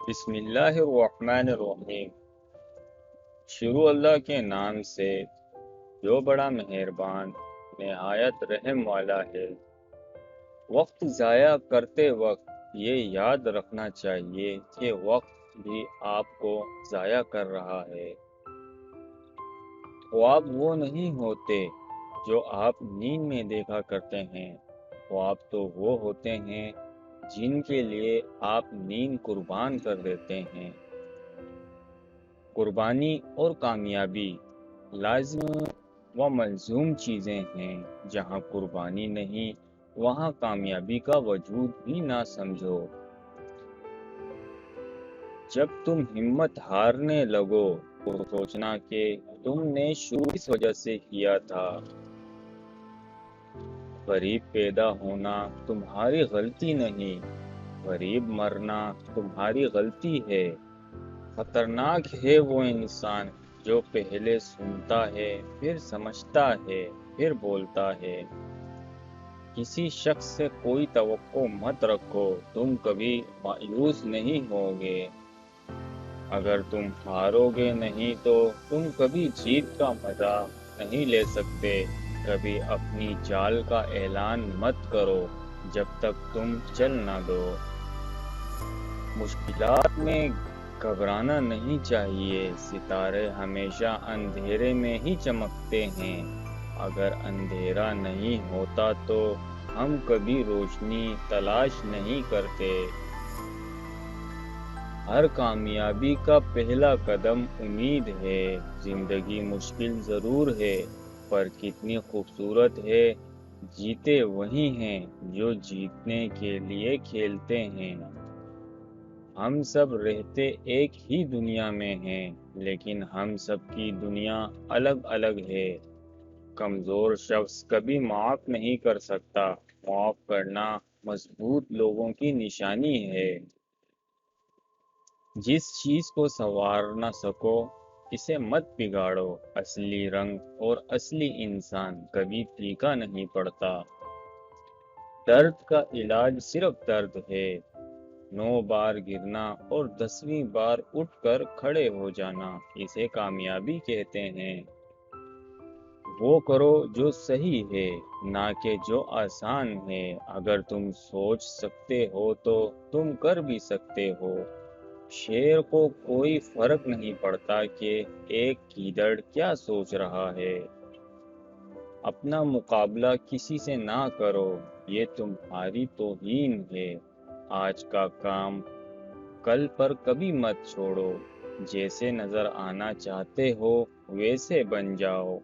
بسم اللہ الرحمن الرحیم۔ شروع اللہ کے نام سے جو بڑا مہربان نہایت رحم والا ہے۔ وقت ضائع کرتے وقت یہ یاد رکھنا چاہیے کہ وقت بھی آپ کو ضائع کر رہا ہے۔ خواب وہ نہیں ہوتے جو آپ نیند میں دیکھا کرتے ہیں، خواب تو وہ ہوتے ہیں جن کے لیے آپ نیند قربان کر دیتے ہیں۔ قربانی اور کامیابی لازم و ملزوم چیزیں ہیں۔ جہاں قربانی نہیں وہاں کامیابی کا وجود بھی نہ سمجھو۔ جب تم ہمت ہارنے لگو تو سوچنا کہ تم نے شروع اس وجہ سے کیا تھا۔ غریب پیدا ہونا تمہاری غلطی نہیں، غریب مرنا تمہاری غلطی ہے۔ خطرناک ہے وہ انسان جو پہلے سنتا ہے، پھر سمجھتا ہے، پھر بولتا ہے۔ کسی شخص سے کوئی توقع مت رکھو، تم کبھی مایوس نہیں ہوگے۔ اگر تم ہارو گے نہیں تو تم کبھی جیت کا مزہ نہیں لے سکتے۔ کبھی اپنی چال کا اعلان مت کرو جب تک تم چل نہ دو۔ مشکلات میں گھبرانا نہیں چاہیے، ستارے ہمیشہ اندھیرے میں ہی چمکتے ہیں۔ اگر اندھیرا نہیں ہوتا تو ہم کبھی روشنی تلاش نہیں کرتے۔ ہر کامیابی کا پہلا قدم امید ہے۔ زندگی مشکل ضرور ہے پر کتنی خوبصورت ہے۔ جیتے وہی ہیں جو جیتنے کے لیے کھیلتے ہیں۔ ہم سب رہتے ایک ہی دنیا میں ہیں لیکن ہم سب کی دنیا الگ الگ ہے۔ کمزور شخص کبھی معاف نہیں کر سکتا، معاف کرنا مضبوط لوگوں کی نشانی ہے۔ جس چیز کو سنوار نہ سکو اسے مت بگاڑو، اصلی رنگ اور اصلی انسان کبھی پھیکا نہیں پڑتا۔ درد کا علاج صرف درد ہے، 9 بار گرنا اور 10ویں بار اٹھ کر کھڑے ہو جانا، اسے کامیابی کہتے ہیں۔ وہ کرو جو صحیح ہے، نہ کہ جو آسان ہے۔ اگر تم سوچ سکتے ہو تو تم کر بھی سکتے ہو۔ شیر کو کوئی فرق نہیں پڑتا کہ ایک گیدڑ کیا سوچ رہا ہے۔ اپنا مقابلہ کسی سے نہ کرو، یہ تمہاری توہین ہے۔ آج کا کام کل پر کبھی مت چھوڑو، جیسے نظر آنا چاہتے ہو ویسے بن جاؤ۔